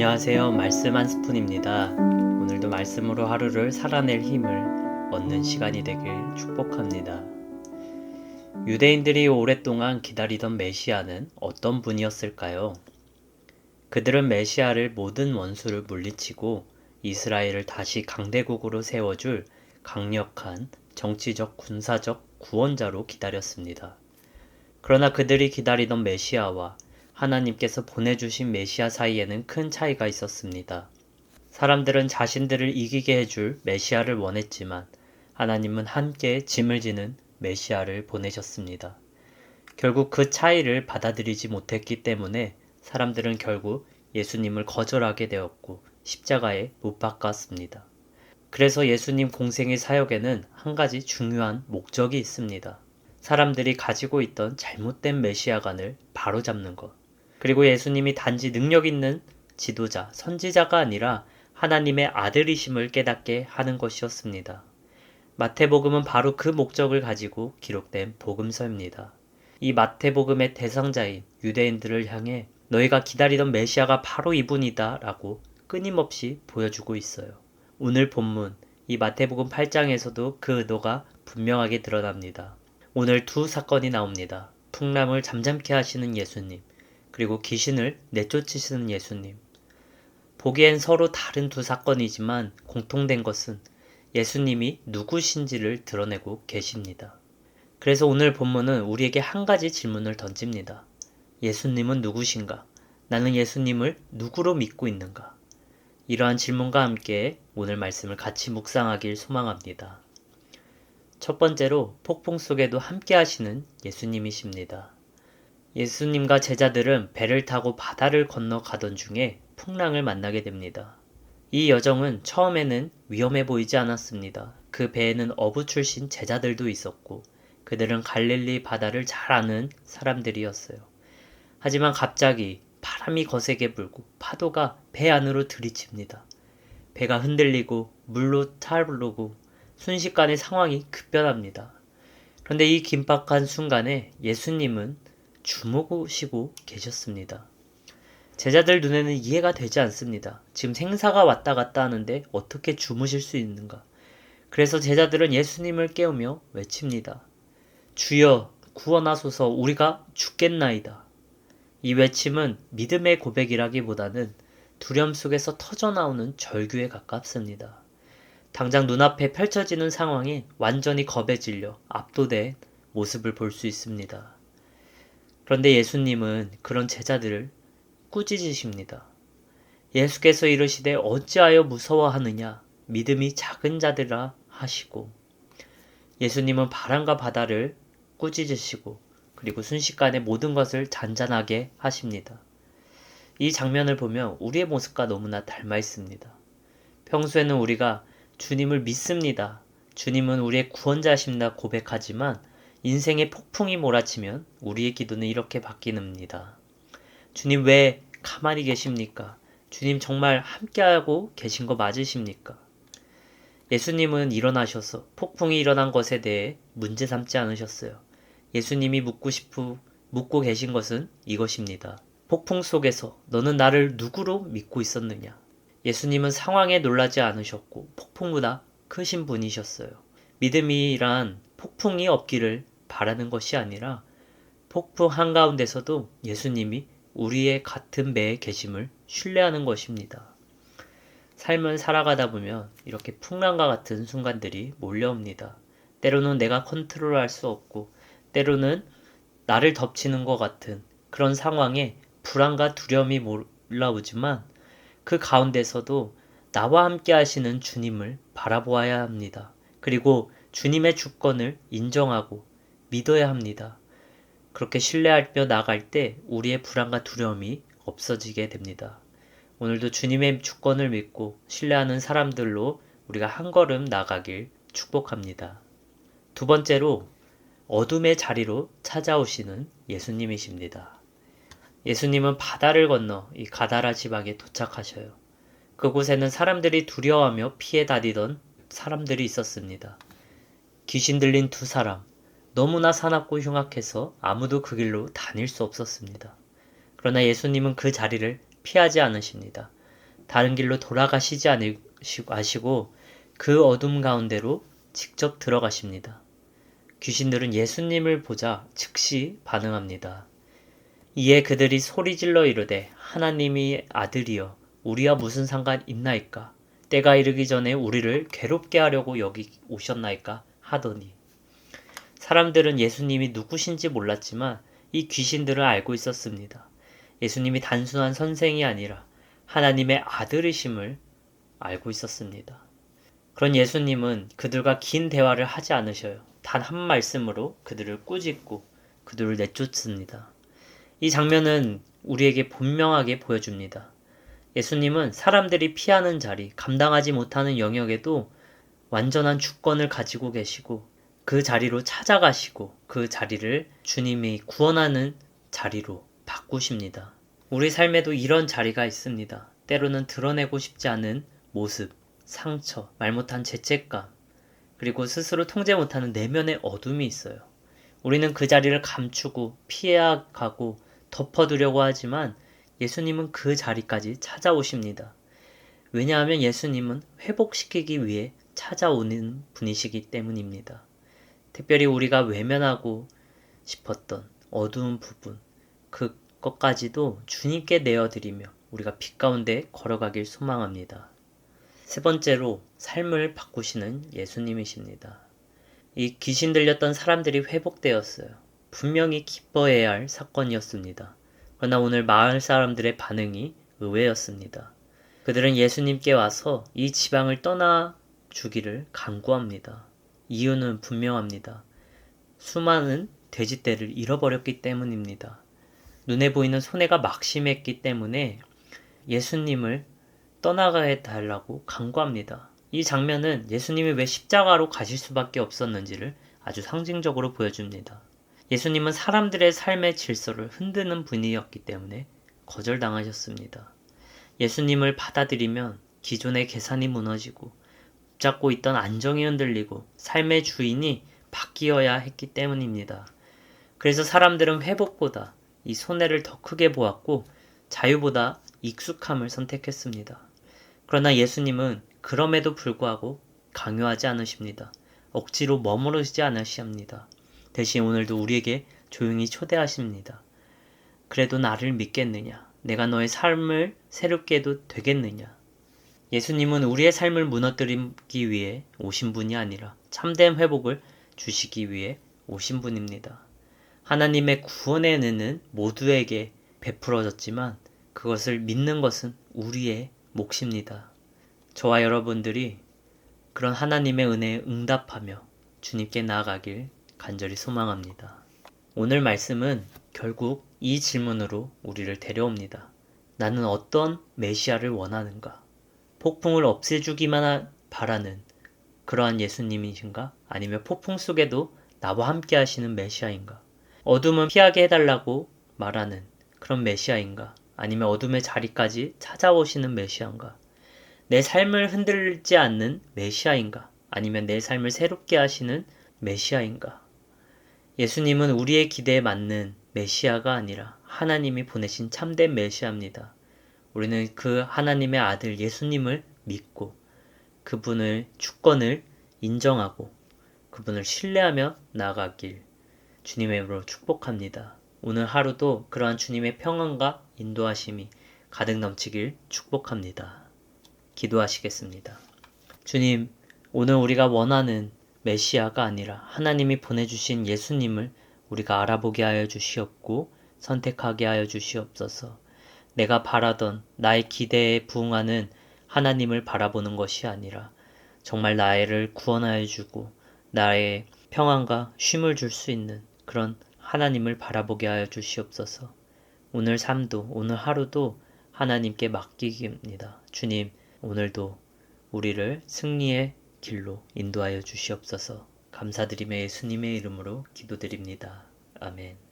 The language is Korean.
안녕하세요. 말씀 한 스푼입니다. 오늘도 말씀으로 하루를 살아낼 힘을 얻는 시간이 되길 축복합니다. 유대인들이 오랫동안 기다리던 메시아는 어떤 분이었을까요? 그들은 메시아를 모든 원수를 물리치고 이스라엘을 다시 강대국으로 세워줄 강력한 정치적, 군사적 구원자로 기다렸습니다. 그러나 그들이 기다리던 메시아와 하나님께서 보내주신 메시아 사이에는 큰 차이가 있었습니다. 사람들은 자신들을 이기게 해줄 메시아를 원했지만 하나님은 함께 짐을 지는 메시아를 보내셨습니다. 결국 그 차이를 받아들이지 못했기 때문에 사람들은 결국 예수님을 거절하게 되었고 십자가에 못 박았습니다. 그래서 예수님 공생의 사역에는 한 가지 중요한 목적이 있습니다. 사람들이 가지고 있던 잘못된 메시아관을 바로잡는 것. 그리고 예수님이 단지 능력 있는 지도자, 선지자가 아니라 하나님의 아들이심을 깨닫게 하는 것이었습니다. 마태복음은 바로 그 목적을 가지고 기록된 복음서입니다. 이 마태복음의 대상자인 유대인들을 향해 너희가 기다리던 메시아가 바로 이분이다 라고 끊임없이 보여주고 있어요. 오늘 본문, 이 마태복음 8장에서도 그 의도가 분명하게 드러납니다. 오늘 두 사건이 나옵니다. 풍랑을 잠잠케 하시는 예수님, 그리고 귀신을 내쫓으시는 예수님. 보기엔 서로 다른 두 사건이지만 공통된 것은 예수님이 누구신지를 드러내고 계십니다. 그래서 오늘 본문은 우리에게 한 가지 질문을 던집니다. 예수님은 누구신가? 나는 예수님을 누구로 믿고 있는가? 이러한 질문과 함께 오늘 말씀을 같이 묵상하길 소망합니다. 첫 번째로 폭풍 속에도 함께 하시는 예수님이십니다. 예수님과 제자들은 배를 타고 바다를 건너 가던 중에 풍랑을 만나게 됩니다. 이 여정은 처음에는 위험해 보이지 않았습니다. 그 배에는 어부 출신 제자들도 있었고 그들은 갈릴리 바다를 잘 아는 사람들이었어요. 하지만 갑자기 바람이 거세게 불고 파도가 배 안으로 들이칩니다. 배가 흔들리고 물로 차오르고 순식간에 상황이 급변합니다. 그런데 이 긴박한 순간에 예수님은 주무시고 계셨습니다. 제자들 눈에는 이해가 되지 않습니다. 지금 생사가 왔다 갔다 하는데 어떻게 주무실 수 있는가? 그래서 제자들은 예수님을 깨우며 외칩니다. 주여 구원하소서, 우리가 죽겠나이다. 이 외침은 믿음의 고백이라기보다는 두려움 속에서 터져나오는 절규에 가깝습니다. 당장 눈앞에 펼쳐지는 상황이 완전히 겁에 질려 압도된 모습을 볼 수 있습니다. 그런데 예수님은 그런 제자들을 꾸짖으십니다. 예수께서 이르시되 어찌하여 무서워하느냐, 믿음이 작은 자들아 하시고, 예수님은 바람과 바다를 꾸짖으시고 그리고 순식간에 모든 것을 잔잔하게 하십니다. 이 장면을 보면 우리의 모습과 너무나 닮아 있습니다. 평소에는 우리가 주님을 믿습니다. 주님은 우리의 구원자십니다 고백하지만 인생의 폭풍이 몰아치면 우리의 기도는 이렇게 바뀌는니다. 주님 왜 가만히 계십니까? 주님 정말 함께하고 계신 거 맞으십니까? 예수님은 일어나셔서 폭풍이 일어난 것에 대해 문제 삼지 않으셨어요. 예수님이 묻고 계신 것은 이것입니다. 폭풍 속에서 너는 나를 누구로 믿고 있었느냐? 예수님은 상황에 놀라지 않으셨고 폭풍보다 크신 분이셨어요. 믿음이란 폭풍이 없기를 바라는 것이 아니라 폭풍 한가운데서도 예수님이 우리의 같은 배에 계심을 신뢰하는 것입니다. 삶을 살아가다 보면 이렇게 풍랑과 같은 순간들이 몰려옵니다. 때로는 내가 컨트롤할 수 없고 때로는 나를 덮치는 것 같은 그런 상황에 불안과 두려움이 올라오지만 그 가운데서도 나와 함께 하시는 주님을 바라보아야 합니다. 그리고 주님의 주권을 인정하고 믿어야 합니다. 그렇게 신뢰하며 나갈 때 우리의 불안과 두려움이 없어지게 됩니다. 오늘도 주님의 주권을 믿고 신뢰하는 사람들로 우리가 한 걸음 나가길 축복합니다. 두 번째로 어둠의 자리로 찾아오시는 예수님이십니다. 예수님은 바다를 건너 이 가다라 지방에 도착하셔요. 그곳에는 사람들이 두려워하며 피해 다니던 사람들이 있었습니다. 귀신 들린 두 사람, 너무나 사납고 흉악해서 아무도 그 길로 다닐 수 없었습니다. 그러나 예수님은 그 자리를 피하지 않으십니다. 다른 길로 돌아가시지 아시고 그 어둠 가운데로 직접 들어가십니다. 귀신들은 예수님을 보자 즉시 반응합니다. 이에 그들이 소리질러 이르되 하나님이 아들이여 우리와 무슨 상관 있나이까? 때가 이르기 전에 우리를 괴롭게 하려고 여기 오셨나이까? 하더니 사람들은 예수님이 누구신지 몰랐지만 이 귀신들은 알고 있었습니다. 예수님이 단순한 선생이 아니라 하나님의 아들이심을 알고 있었습니다. 그런 예수님은 그들과 긴 대화를 하지 않으셔요. 단 한 말씀으로 그들을 꾸짖고 그들을 내쫓습니다. 이 장면은 우리에게 분명하게 보여줍니다. 예수님은 사람들이 피하는 자리, 감당하지 못하는 영역에도 완전한 주권을 가지고 계시고 그 자리로 찾아가시고 그 자리를 주님이 구원하는 자리로 바꾸십니다. 우리 삶에도 이런 자리가 있습니다. 때로는 드러내고 싶지 않은 모습, 상처, 말 못한 죄책감, 그리고 스스로 통제 못하는 내면의 어둠이 있어요. 우리는 그 자리를 감추고 피해가고 덮어두려고 하지만 예수님은 그 자리까지 찾아오십니다. 왜냐하면 예수님은 회복시키기 위해 찾아오는 분이시기 때문입니다. 특별히 우리가 외면하고 싶었던 어두운 부분, 그것까지도 주님께 내어드리며 우리가 빛 가운데 걸어가길 소망합니다. 세 번째로 삶을 바꾸시는 예수님이십니다. 이 귀신 들렸던 사람들이 회복되었어요. 분명히 기뻐해야 할 사건이었습니다. 그러나 오늘 마을 사람들의 반응이 의외였습니다. 그들은 예수님께 와서 이 지방을 떠나 주기를 간구합니다. 이유는 분명합니다. 수많은 돼지떼를 잃어버렸기 때문입니다. 눈에 보이는 손해가 막심했기 때문에 예수님을 떠나가게 달라고 간구합니다. 이 장면은 예수님이 왜 십자가로 가실 수밖에 없었는지를 아주 상징적으로 보여줍니다. 예수님은 사람들의 삶의 질서를 흔드는 분이었기 때문에 거절당하셨습니다. 예수님을 받아들이면 기존의 계산이 무너지고 붙잡고 있던 안정이 흔들리고 삶의 주인이 바뀌어야 했기 때문입니다. 그래서 사람들은 회복보다 이 손해를 더 크게 보았고 자유보다 익숙함을 선택했습니다. 그러나 예수님은 그럼에도 불구하고 강요하지 않으십니다. 억지로 머무르지 않으십니다. 대신 오늘도 우리에게 조용히 초대하십니다. 그래도 나를 믿겠느냐? 내가 너의 삶을 새롭게 해도 되겠느냐? 예수님은 우리의 삶을 무너뜨리기 위해 오신 분이 아니라 참된 회복을 주시기 위해 오신 분입니다. 하나님의 구원의 은혜는 모두에게 베풀어졌지만 그것을 믿는 것은 우리의 몫입니다. 저와 여러분들이 그런 하나님의 은혜에 응답하며 주님께 나아가길 간절히 소망합니다. 오늘 말씀은 결국 이 질문으로 우리를 데려옵니다. 나는 어떤 메시아를 원하는가? 폭풍을 없애주기만 바라는 그러한 예수님이신가? 아니면 폭풍 속에도 나와 함께 하시는 메시아인가? 어둠은 피하게 해달라고 말하는 그런 메시아인가? 아니면 어둠의 자리까지 찾아오시는 메시아인가? 내 삶을 흔들지 않는 메시아인가? 아니면 내 삶을 새롭게 하시는 메시아인가? 예수님은 우리의 기대에 맞는 메시아가 아니라 하나님이 보내신 참된 메시아입니다. 우리는 그 하나님의 아들 예수님을 믿고 그분의 주권을 인정하고 그분을 신뢰하며 나아가길 주님의 이름으로 축복합니다. 오늘 하루도 그러한 주님의 평안과 인도하심이 가득 넘치길 축복합니다. 기도하시겠습니다. 주님, 오늘 우리가 원하는 메시아가 아니라 하나님이 보내주신 예수님을 우리가 알아보게 하여 주시옵고 선택하게 하여 주시옵소서. 내가 바라던 나의 기대에 부응하는 하나님을 바라보는 것이 아니라 정말 나를 구원하여 주고 나의 평안과 쉼을 줄 수 있는 그런 하나님을 바라보게 하여 주시옵소서. 오늘 삶도 오늘 하루도 하나님께 맡기기입니다. 주님, 오늘도 우리를 승리의 길로 인도하여 주시옵소서. 감사드리며 예수님의 이름으로 기도드립니다. 아멘.